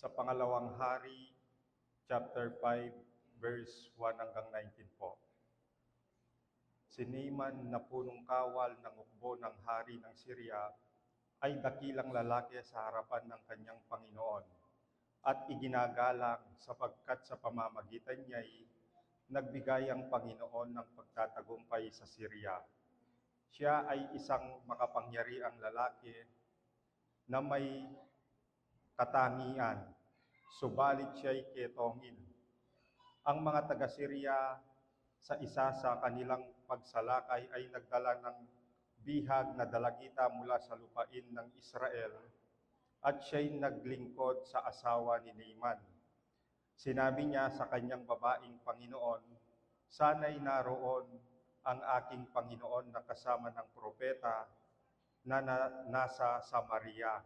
sa pangalawang hari, chapter 5, verse 1 hanggang 19 po. Si Naaman na punong kawal ng hukbo ng hari ng Syria ay dakilang lalaki sa harapan ng kanyang Panginoon at iginagalang sapagkat sa pamamagitan niya'y nagbigay ang Panginoon ng pagtatagumpay sa Syria. Siya ay isang makapangyarihang lalaki na may katangian, subalit siya'y ketongin. Ang mga taga-Syria sa isa sa kanilang pagsalakay ay nagdala ng bihag na dalagita mula sa lupain ng Israel at siya'y naglingkod sa asawa ni Naaman. Sinabi niya sa kanyang babaeng Panginoon, "Sana'y naroon ang aking Panginoon na kasama ng propeta na nasa Samaria.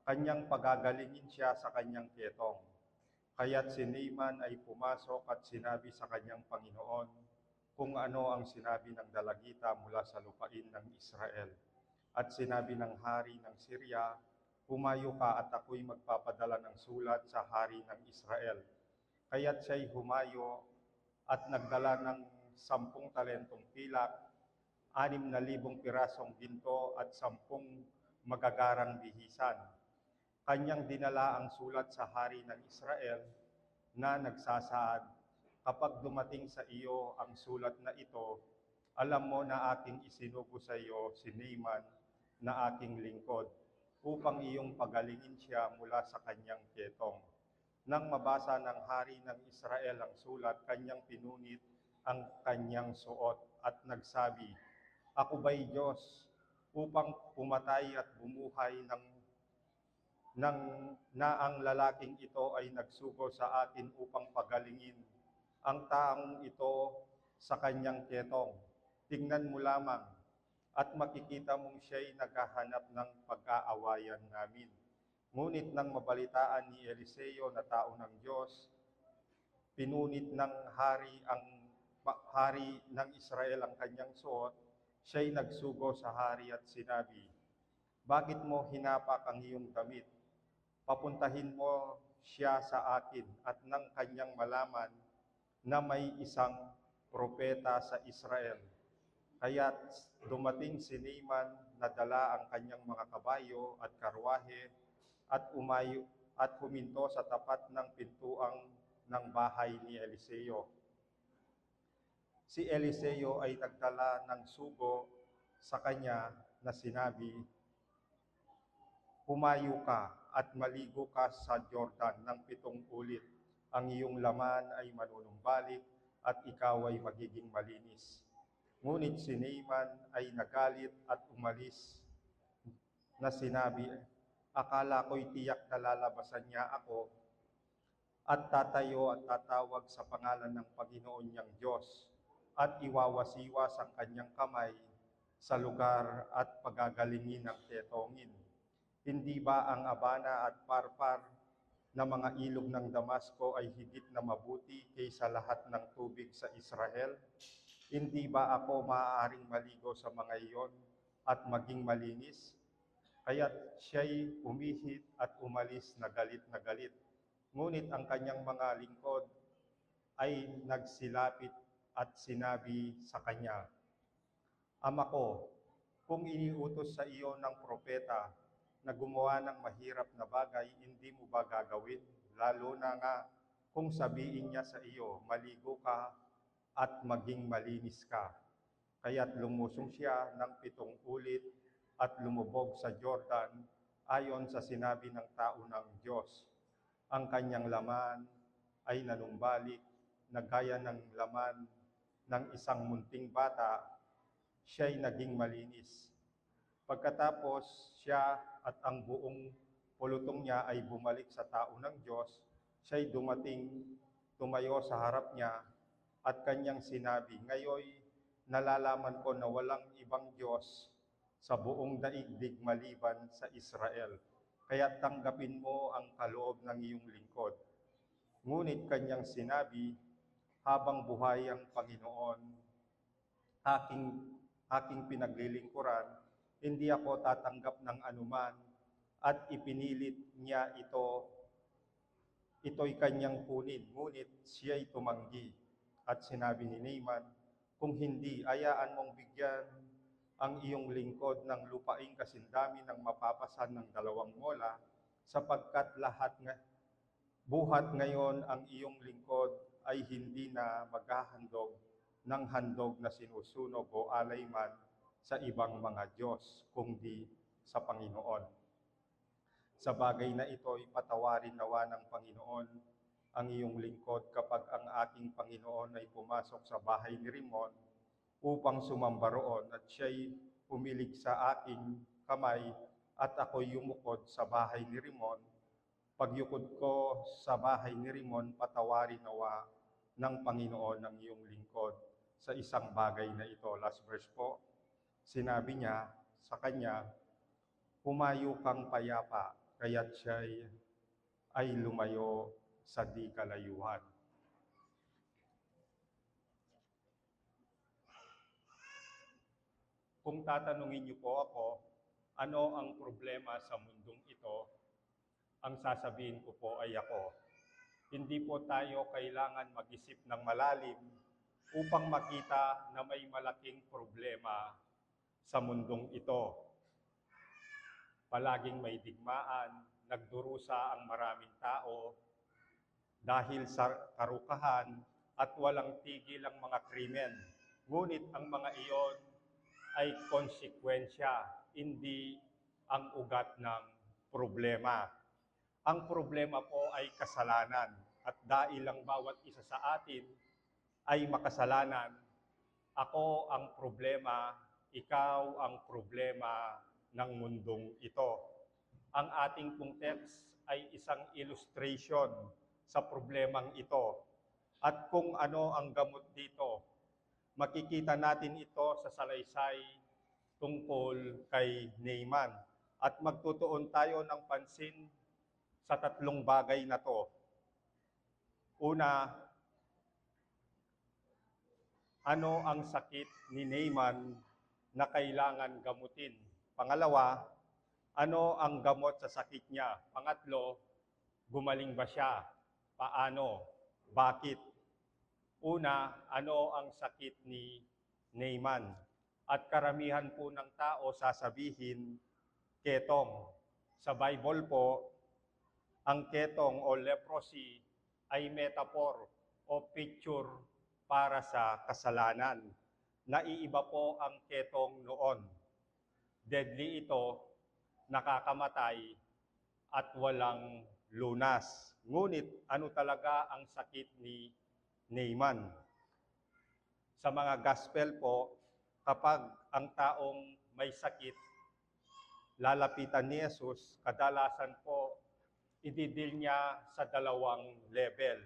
Kanyang pagagalingin siya sa kanyang ketong." Kaya't si Naaman ay pumasok at sinabi sa kanyang Panginoon kung ano ang sinabi ng dalagita mula sa lupain ng Israel. At sinabi ng hari ng Syria, "Humayo ka at ako'y magpapadala ng sulat sa hari ng Israel." Kaya't siya'y humayo at nagdala ng 10 talentong pilak, 6,000 pirasong ginto at 10 magagarang bihisan. Kanyang dinala ang sulat sa hari ng Israel na nagsasaad, "Kapag dumating sa iyo ang sulat na ito, alam mo na aking isinugo sa iyo si Naaman na aking lingkod, upang iyong pagalingin siya mula sa kanyang ketong." Nang mabasa ng hari ng Israel ang sulat, kanyang pinunit ang kanyang suot at nagsabi, "Ako ba'y Diyos upang pumatay at bumuhay na ang lalaking ito ay nagsugo sa atin upang pagalingin ang taong ito sa kanyang ketong? Tingnan mo lamang at makikita mong siya'y naghahanap ng pag-aawayan namin." Ngunit nang mabalitaan ni Eliseo na tao ng Diyos, pinunit ng hari ng Israel ang kanyang suot, siya'y nagsugo sa hari at sinabi, "Bakit mo hinapak ang iyong damit? Papuntahin mo siya sa akin at nang kanyang malaman na may isang propeta sa Israel." Kaya't dumating si Naaman na dala ang kanyang mga kabayo at karwahe at huminto sa tapat ng pintuang ng bahay ni Eliseo. Si Eliseo ay nagdala ng sugo sa kanya na sinabi, "Humayo ka at maligo ka sa Jordan ng 7 ulit. Ang iyong laman ay manunumbalik at ikaw ay magiging malinis." Ngunit si Naaman ay nagalit at umalis na sinabi, "Akala ko'y tiyak na lalabasan niya ako at tatayo at tatawag sa pangalan ng Panginoon niyang Diyos at iwawasiwas ang kanyang kamay sa lugar at pagagalingin ng ketongin. Hindi ba ang Abana at Parpar na mga ilog ng Damasco ay higit na mabuti kaysa lahat ng tubig sa Israel? Hindi ba ako maaaring maligo sa mga iyon at maging malinis?" Kaya't siya'y umihit at umalis na galit na galit. Ngunit ang kanyang mga lingkod ay nagsilapit at sinabi sa kanya, "Ama ko, kung iniutos sa iyo ng propeta na gumawa ng mahirap na bagay, hindi mo ba gagawin? Lalo na nga kung sabihin niya sa iyo, 'Maligo ka at maging malinis ka.'" Kaya't lumusong siya ng 7 ulit at lumubog sa Jordan ayon sa sinabi ng tao ng Diyos. Ang kanyang laman ay nanumbalik na gaya ng laman ng isang munting bata, siya'y naging malinis. Pagkatapos siya at ang buong pulutong niya ay bumalik sa tao ng Diyos, siya'y tumayo sa harap niya at kanyang sinabi, "Ngayoy nalalaman ko na walang ibang Diyos sa buong daigdig maliban sa Israel. Kaya tanggapin mo ang kaloob ng iyong lingkod." Ngunit kanyang sinabi, "Habang buhay ang Panginoon, aking pinaglilingkuran, hindi ako tatanggap ng anuman." At ipinilit niya ito ito'y kanyang kunin, ngunit siya'y tumanggi. At sinabi ni Naaman, kung hindi, hayaan mong bigyan ang iyong lingkod ng lupaing kasindami ng mapapasan ng 2 mola, sapagkat buhat ngayon ang iyong lingkod ay hindi na maghahandog ng handog na sinusunog o alay man sa ibang mga Diyos, kundi sa Panginoon. Sa bagay na ito, ipatawarin nawa ng Panginoon ang iyong lingkod kapag ang aking Panginoon ay pumasok sa bahay ni Rimon upang sumamba roon at siya'y pumilig sa aking kamay at ako'y yumukod sa bahay ni Rimon. Pagyukod ko sa bahay ni Rimon, patawarin nawa ng Panginoon ang iyong lingkod sa isang bagay na ito. Last verse po, sinabi niya sa kanya, humayo kang payapa, kaya't siya ay lumayo sa di kalayuan. Kung tatanungin niyo po ako, ano ang problema sa mundong ito, ang sasabihin ko po ay ako. Hindi po tayo kailangan mag-isip ng malalim upang makita na may malaking problema sa mundong ito. Palaging may digmaan, nagdurusa ang maraming tao dahil sa karukahan at walang tigil ang mga krimen. Ngunit ang mga iyon ay konsekwensya, hindi ang ugat ng problema. Ang problema po ay kasalanan at dahil lang bawat isa sa atin ay makasalanan, ako ang problema, ikaw ang problema ng mundong ito. Ang ating pong text ay isang illustration sa problemang ito. At kung ano ang gamot dito, makikita natin ito sa salaysay tungkol kay Naaman. At magtutuon tayo ng pansin sa 3 bagay na to. Una, ano ang sakit ni Naaman na kailangan gamutin? Pangalawa, ano ang gamot sa sakit niya? Pangatlo, gumaling ba siya? Paano? Bakit? Una, ano ang sakit ni Naaman? At karamihan po ng tao sasabihin, ketong. Sa Bible po, ang ketong o leprosy ay metaphor o picture para sa kasalanan. Naiiba po ang ketong noon. Deadly ito, nakakamatay at walang lunas. Ngunit ano talaga ang sakit ni Naaman? Sa mga gospel po, kapag ang taong may sakit, lalapitan ni Jesus, kadalasan po, ididil niya sa 2 level.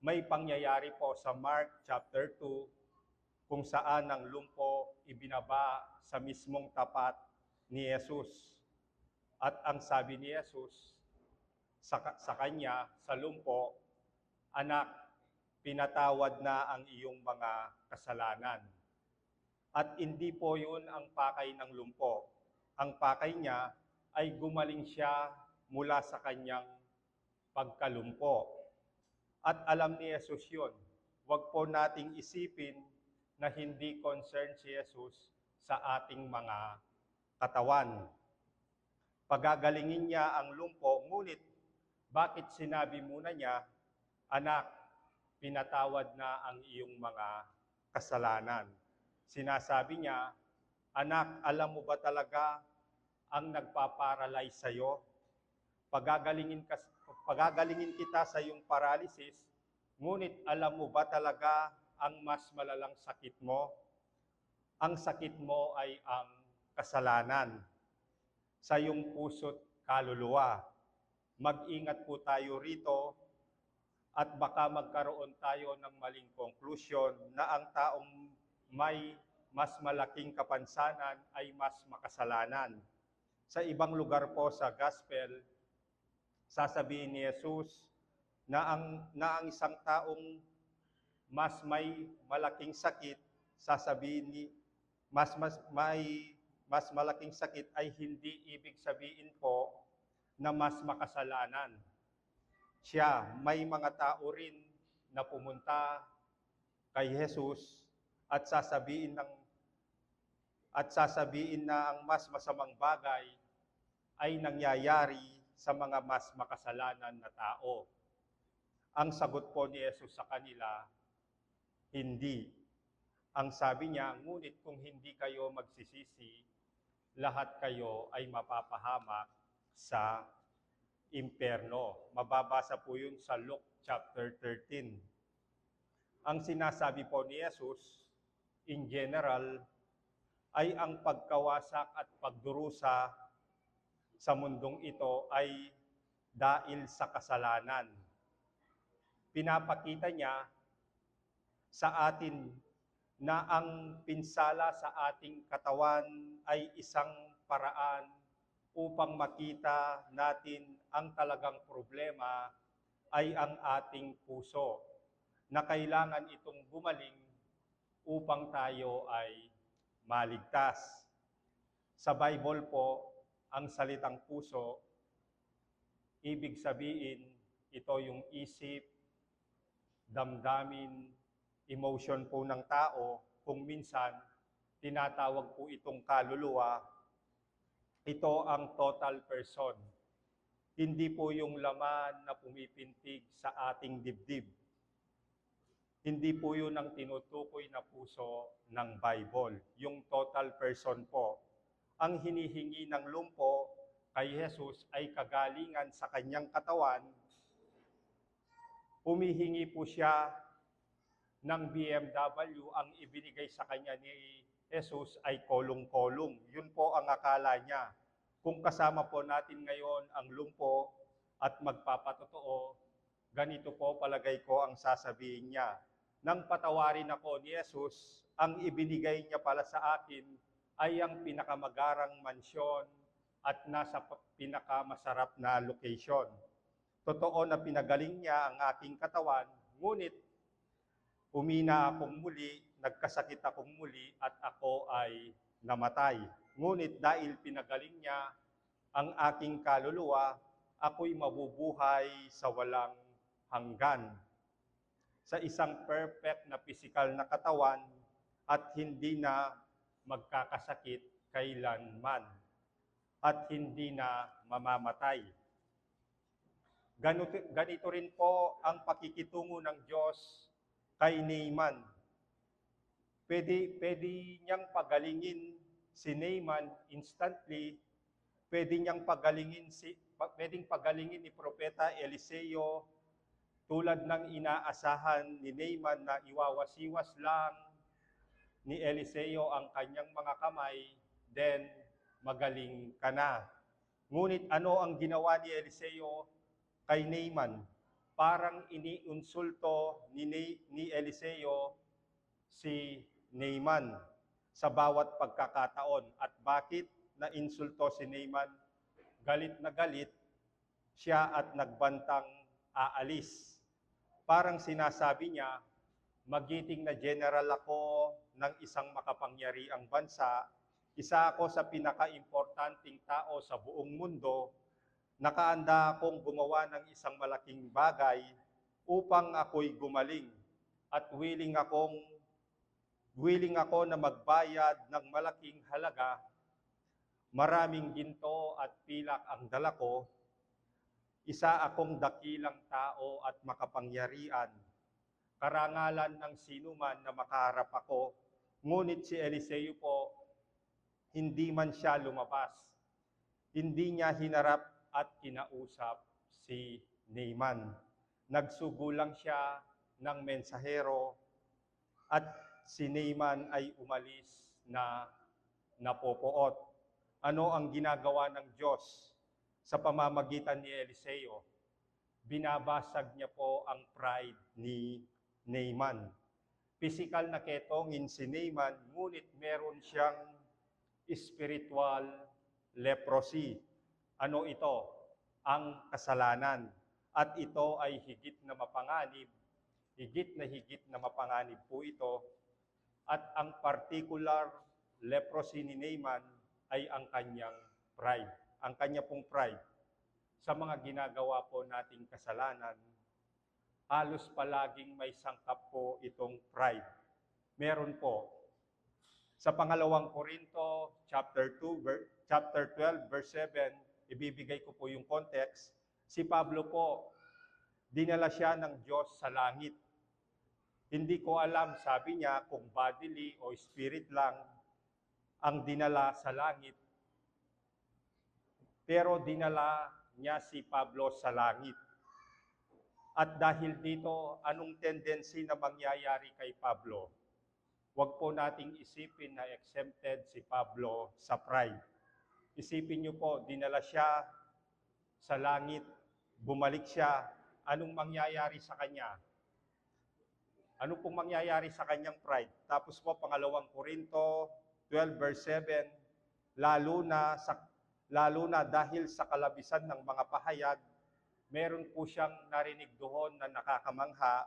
May pangyayari po sa Mark chapter 2, kung saan ang lumpo ibinaba sa mismong tapat ni Jesus. At ang sabi ni Jesus sa kanya, sa lumpo, anak, pinatawad na ang iyong mga kasalanan. At hindi po yun ang pakay ng lumpo. Ang pakay niya ay gumaling siya mula sa kanyang pagkalumpo. At alam ni Jesus yun. Huwag po nating isipin na hindi concerned si Jesus sa ating mga katawan. Pagagalingin niya ang lumpo, ngunit bakit sinabi muna niya, anak, pinatawad na ang iyong mga kasalanan? Sinasabi niya, anak, alam mo ba talaga ang nagpaparalyze sa'yo? Pagagalingin kita sa iyong paralysis, ngunit alam mo ba talaga ang mas malalang sakit mo? Ang sakit mo ay ang kasalanan sa iyong puso't kaluluwa. Mag-ingat po tayo rito at baka magkaroon tayo ng maling conclusion na ang taong may mas malaking kapansanan ay mas makasalanan. Sa ibang lugar po sa gospel, sasabihin ni Jesus na ang isang taong mas may malaking sakit, sasabihin ni mas malaking sakit ay hindi ibig sabihin po na mas makasalanan. may mga tao rin na pumunta kay Jesus at sasabihin na ang mas masamang bagay ay nangyayari sa mga mas makasalanan na tao. Ang sagot po ni Jesus sa kanila, hindi. Ang sabi niya, ngunit kung hindi kayo magsisisi, lahat kayo ay mapapahamak sa impyerno. Mababasa po yun sa Luke chapter 13. Ang sinasabi po ni Jesus, in general, ay ang pagkawasak at pagdurusa sa mundong ito ay dahil sa kasalanan. Pinapakita niya sa atin na ang pinsala sa ating katawan ay isang paraan upang makita natin ang talagang problema ay ang ating puso, na kailangan itong gumaling upang tayo ay maligtas. Sa Bible po, ang salitang puso, ibig sabihin, ito yung isip, damdamin, emotion po ng tao. Kung minsan, tinatawag po itong kaluluwa. Ito ang total person. Hindi po yung laman na pumipintig sa ating dibdib. Hindi po yun ang tinutukoy na puso ng Bible. Yung total person po. Ang hinihingi ng lumpo kay Jesus ay kagalingan sa kanyang katawan. Humihingi po siya ng BMW, ang ibinigay sa kanya ni Jesus ay kolong-kolong. Yun po ang akala niya. Kung kasama po natin ngayon ang lumpo at magpapatotoo, ganito po palagay ko ang sasabihin niya. Nang patawarin ako ni Jesus, ang ibinigay niya pala sa akin ay ang pinakamagarang mansyon at nasa pinakamasarap na location. Totoo na pinagaling niya ang aking katawan, ngunit umina akong muli, nagkasakit akong muli, at ako ay namatay. Ngunit dahil pinagaling niya ang aking kaluluwa, ako'y mabubuhay sa walang hanggan. Sa isang perfect na pisikal na katawan at hindi na magkakasakit kailanman at hindi na mamamatay. Ganito rin po ang pakikitungo ng Diyos kay Naaman. Pwede niyang pagalingin si Naaman instantly. Pwedeng pagalingin ni Propeta Eliseo tulad ng inaasahan ni Naaman na iwawasiwas lang ni Eliseo ang kanyang mga kamay, then magaling ka na. Ngunit ano ang ginawa ni Eliseo kay Naaman? Parang iniinsulto ni Eliseo si Naaman sa bawat pagkakataon. At bakit na-insulto si Naaman? Galit na galit siya at nagbantang aalis. Parang sinasabi niya, magiting na general ako ng isang makapangyariang bansa, isa ako sa pinaka-importanting tao sa buong mundo, nakaanda akong gumawa ng isang malaking bagay upang ako'y gumaling at willing ako na magbayad ng malaking halaga. Maraming ginto at pilak ang dala ko. Isa akong dakilang tao at makapangyarihan. Karangalan ng sinuman na makaharap ako. Ngunit si Eliseo po, hindi man siya lumabas. Hindi niya hinarap at kinausap si Naaman. Nagsugo lang siya ng mensahero at si Naaman ay umalis na napopoot. Ano ang ginagawa ng Diyos sa pamamagitan ni Eliseo? Binabasag niya po ang pride ni Naaman. Pisikal na ketongin si Naaman, ngunit meron siyang spiritual leprosy. Ano ito? Ang kasalanan. At ito ay higit na mapanganib po ito. At ang particular leprosy ni Naaman ay ang kanyang pride. Ang kanya pong pride. sa mga ginagawa po nating kasalanan, halos palaging may sangkap po itong pride. Meron po. Sa pangalawang Korinto, chapter 12, verse 7, ibibigay ko po yung context. Si Pablo po, dinala siya ng Diyos sa langit. Hindi ko alam, sabi niya, kung bodily o spirit lang ang dinala sa langit. Pero dinala niya si Pablo sa langit. At dahil dito, anong tendency na mangyayari kay Pablo? Huwag po nating isipin na exempted si Pablo sa pride. Isipin niyo po, dinala siya sa langit, bumalik siya, anong mangyayari sa kanya? Ano pong mangyayari sa kanyang pride? Tapos po, pangalawang Korinto 12 verse 7, lalo na dahil sa kalabisan ng mga pahayag, meron po siyang narinig doon na nakakamangha,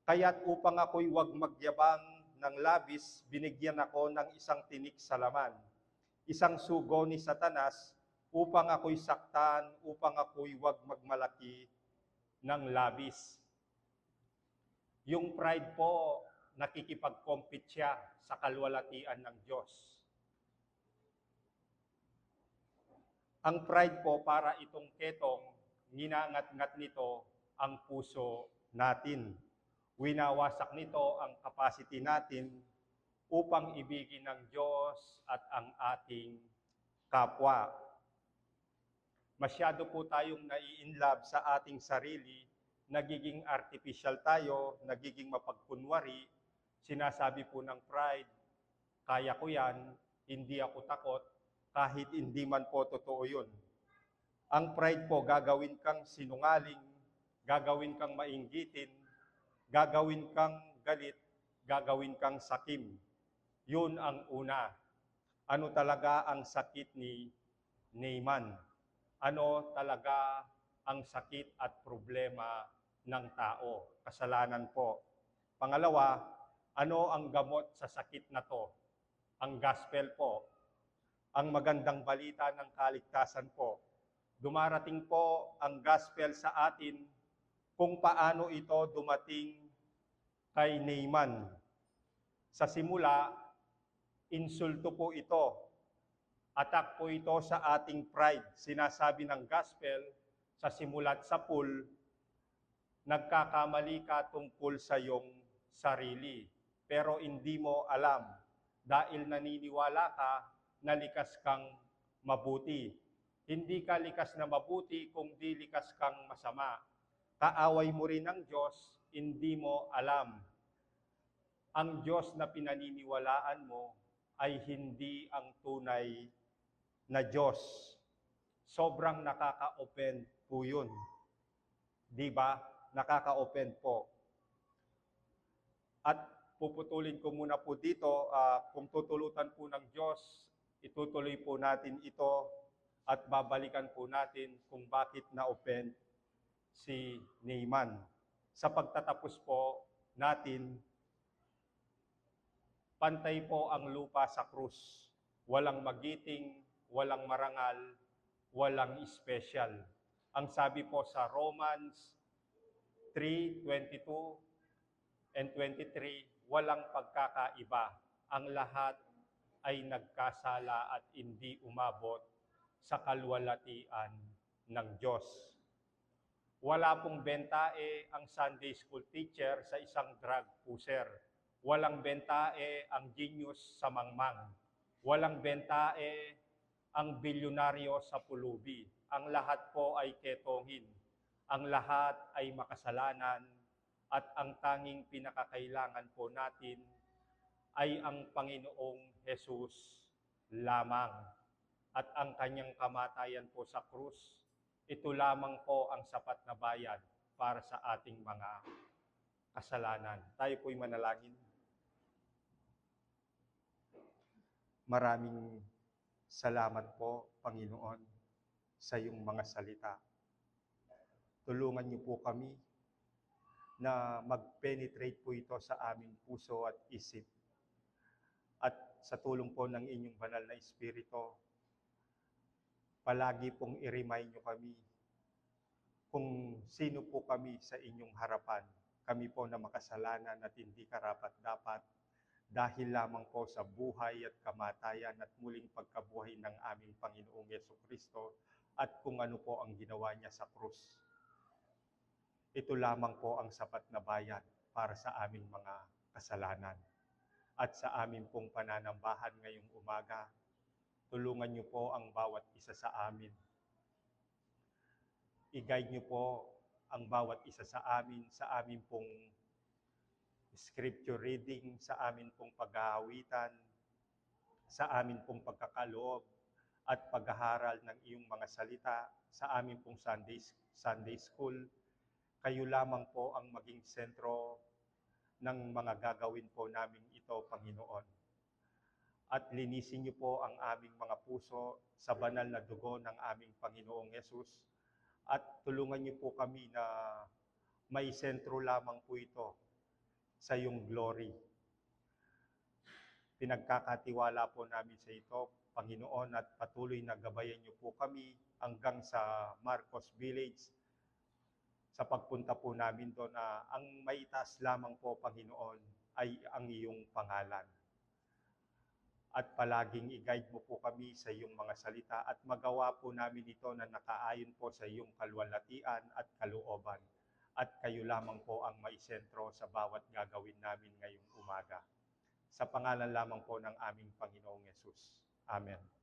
kaya't upang ako'y huwag magyabang ng labis, binigyan ako ng isang tinik sa laman, isang sugo ni Satanas, upang ako'y saktan, upang ako'y huwag magmalaki ng labis. Yung pride po, nakikipag-compete siya sa kalwalatian ng Diyos. Ang pride po, para itong ketong, ginangat-ngat nito ang puso natin. Winawasak nito ang capacity natin upang ibigin ng Diyos at ang ating kapwa. Masyado po tayong nai-inlove sa ating sarili, nagiging artificial tayo, nagiging mapagkunwari, sinasabi po ng pride, kaya ko yan, hindi ako takot, kahit hindi man po totoo yun. Ang pride po, gagawin kang sinungaling, gagawin kang mainggitin, gagawin kang galit, gagawin kang sakim. Yun ang una. Ano talaga ang sakit ni Naaman? Ano talaga ang sakit at problema ng tao? Kasalanan po. Pangalawa, ano ang gamot sa sakit na to? Ang gospel po. Ang magandang balita ng kaligtasan po. Dumarating po ang gospel sa atin kung paano ito dumating kay Naaman. Sa simula, insulto po ito. Attack po ito sa ating pride. Sinasabi ng gospel, sa simula't sa pool, nagkakamali ka tungkol sa iyong sarili. Pero hindi mo alam dahil naniniwala ka na likas kang mabuti. Hindi ka likas na mabuti kung di likas kang masama. Kaaway mo rin ng Diyos, hindi mo alam. Ang Diyos na pinaniniwalaan mo ay hindi ang tunay na Diyos. Sobrang nakaka-offend po yun. Di ba? Nakaka-offend po. At puputulin ko muna po dito, kung tutulutan po ng Diyos, itutuloy po natin ito at babalikan po natin kung bakit na-offend si Naaman. Sa pagtatapos po natin, pantay po ang lupa sa krus. Walang magiting, walang marangal, walang special. Ang sabi po sa Romans 3:22 and 23, walang pagkakaiba. Ang lahat ay nagkasala at hindi umabot sa kalwalatian ng Diyos. Wala pong bentae ang Sunday school teacher sa isang drug pusher. Walang bentae ang genius sa mangmang. Walang bentae ang bilyonaryo sa pulubi. Ang lahat po ay ketongin. Ang lahat ay makasalanan at ang tanging pinakakailangan po natin ay ang Panginoong Jesus lamang. At ang kanyang kamatayan po sa krus, ito lamang po ang sapat na bayad para sa ating mga kasalanan. Tayo po'y manalangin. Maraming salamat po, Panginoon, sa iyong mga salita. Tulungan niyo po kami na mag-penetrate po ito sa aming puso at isip. At sa tulong po ng inyong banal na Espiritu, palagi pong i-remind niyo kami kung sino po kami sa inyong harapan. Kami po na makasalanan at hindi karapat-dapat dahil lamang po sa buhay at kamatayan at muling pagkabuhay ng aming Panginoong Yesukristo at kung ano po ang ginawa niya sa krus. Ito lamang po ang sapat na bayad para sa aming mga kasalanan. At sa amin pong pananambahan ngayong umaga, tulungan niyo po ang bawat isa sa amin. I-guide niyo po ang bawat isa sa amin pong scripture reading, sa amin pong pag-aawitan, sa amin pong pagkakaloob at paghaharal ng iyong mga salita, sa amin pong Sunday School. Kayo lamang po ang maging sentro ng mga gagawin po namin ito, Panginoon. At linisin niyo po ang aming mga puso sa banal na dugo ng aming Panginoong Yesus. At tulungan niyo po kami na may sentro lamang po ito sa iyong glory. Pinagkakatiwala po namin sa ito, Panginoon, at patuloy na gabayan niyo po kami hanggang sa Marcos Village. Sa pagpunta po namin doon na ang maitaas lamang po, Panginoon, ay ang iyong pangalan. At palaging i-guide mo po kami sa iyong mga salita at magawa po namin ito na nakaayon po sa iyong kalwalhatian at kalooban. At kayo lamang po ang maisentro sa bawat gagawin namin ngayong umaga. Sa pangalan lamang po ng aming Panginoong Yesus. Amen.